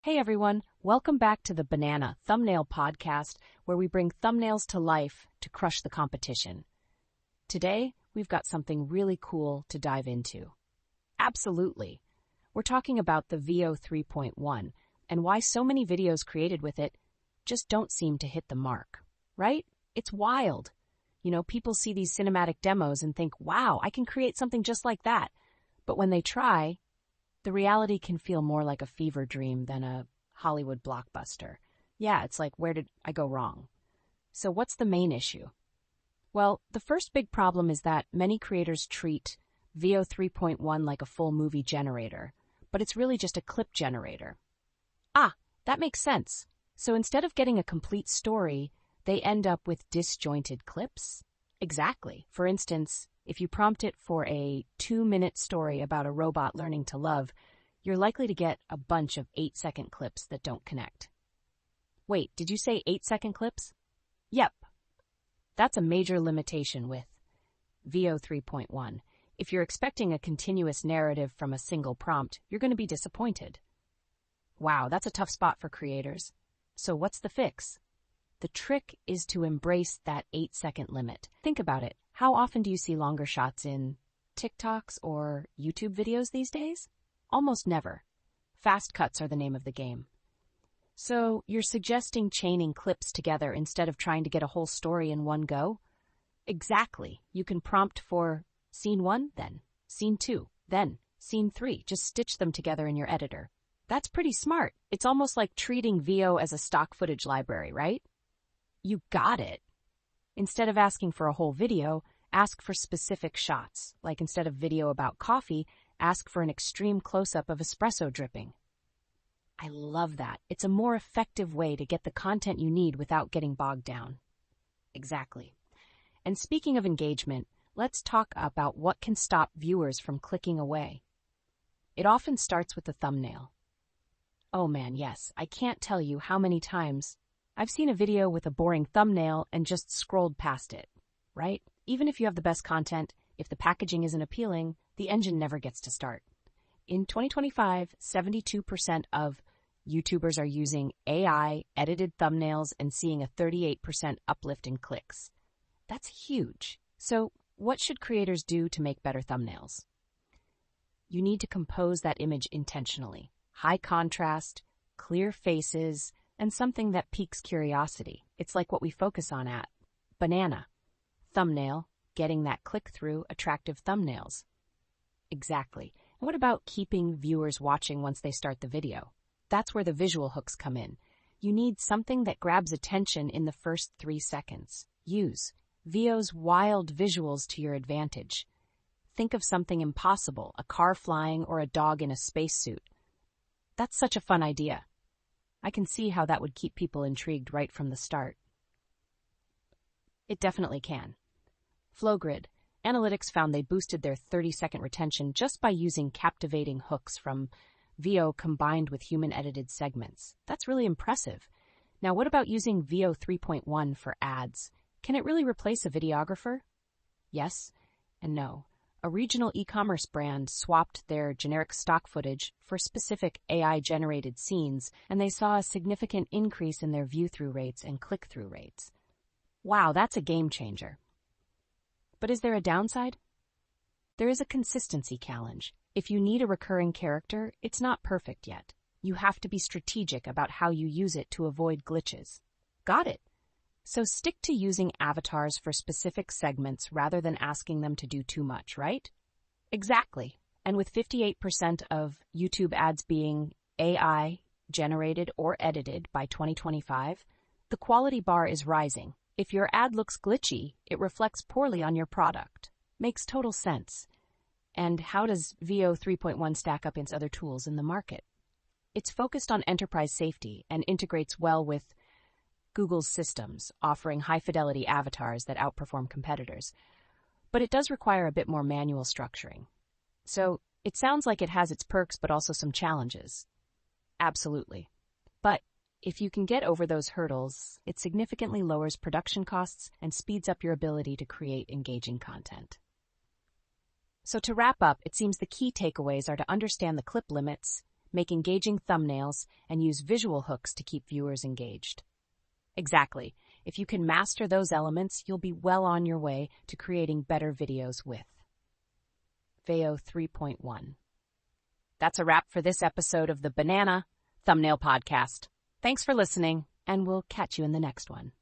Hey everyone, welcome back to the Banana Thumbnail Podcast, where we bring thumbnails to life to crush the competition. Today, we've got something really cool to dive into. Absolutely. We're talking about the Veo 3.1 and why so many videos created with it just don't seem to hit the mark, right? It's wild. People see these cinematic demos and think, wow, I can create something just like that. But when they try, the reality can feel more like a fever dream than a Hollywood blockbuster. Yeah, it's like, where did I go wrong? So what's the main issue? Well, the first big problem is that many creators treat Veo 3.1 like a full movie generator, but it's really just a clip generator. That makes sense. So instead of getting a complete story, they end up with disjointed clips? Exactly. For instance, if you prompt it for a 2-minute story about a robot learning to love, you're likely to get a bunch of 8-second clips that don't connect. Wait, did you say 8-second clips? Yep. That's a major limitation with Veo 3.1. If you're expecting a continuous narrative from a single prompt, you're going to be disappointed. Wow, that's a tough spot for creators. So what's the fix? The trick is to embrace that 8-second limit. Think about it. How often do you see longer shots in TikToks or YouTube videos these days? Almost never. Fast cuts are the name of the game. So you're suggesting chaining clips together instead of trying to get a whole story in one go? Exactly. You can prompt for scene 1, then scene 2, then scene 3. Just stitch them together in your editor. That's pretty smart. It's almost like treating Veo as a stock footage library, right? You got it. Instead of asking for a whole video, ask for specific shots. Like instead of video about coffee, ask for an extreme close-up of espresso dripping. I love that. It's a more effective way to get the content you need without getting bogged down. Exactly. And speaking of engagement, let's talk about what can stop viewers from clicking away. It often starts with the thumbnail. Oh man, yes, I can't tell you how many times I've seen a video with a boring thumbnail and just scrolled past it, right? Even if you have the best content, if the packaging isn't appealing, the engine never gets to start. In 2025, 72% of YouTubers are using AI-edited thumbnails and seeing a 38% uplift in clicks. That's huge. So, what should creators do to make better thumbnails? You need to compose that image intentionally. High contrast, clear faces, and something that piques curiosity. It's like what we focus on at Banana. Thumbnail, getting that click-through, attractive thumbnails. Exactly. And what about keeping viewers watching once they start the video? That's where the visual hooks come in. You need something that grabs attention in the first 3 seconds. Use Veo's wild visuals to your advantage. Think of something impossible, a car flying or a dog in a spacesuit. That's such a fun idea. I can see how that would keep people intrigued right from the start. It definitely can. Flowgrid. Analytics found they boosted their 30-second retention just by using captivating hooks from Veo combined with human-edited segments. That's really impressive. Now, what about using Veo 3.1 for ads? Can it really replace a videographer? Yes and no. A regional e-commerce brand swapped their generic stock footage for specific AI-generated scenes, and they saw a significant increase in their view-through rates and click-through rates. Wow, that's a game changer. But is there a downside? There is a consistency challenge. If you need a recurring character, it's not perfect yet. You have to be strategic about how you use it to avoid glitches. Got it. So stick to using avatars for specific segments rather than asking them to do too much, right? Exactly. And with 58% of YouTube ads being AI generated or edited by 2025, the quality bar is rising. If your ad looks glitchy, it reflects poorly on your product. Makes total sense. And how does Veo 3.1 stack up against other tools in the market? It's focused on enterprise safety and integrates well with Google's systems, offering high-fidelity avatars that outperform competitors. But it does require a bit more manual structuring. So it sounds like it has its perks but also some challenges. Absolutely. But if you can get over those hurdles, it significantly lowers production costs and speeds up your ability to create engaging content. So to wrap up, it seems the key takeaways are to understand the clip limits, make engaging thumbnails, and use visual hooks to keep viewers engaged. Exactly. If you can master those elements, you'll be well on your way to creating better videos with Veo 3.1. That's a wrap for this episode of the Banana Thumbnail Podcast. Thanks for listening, and we'll catch you in the next one.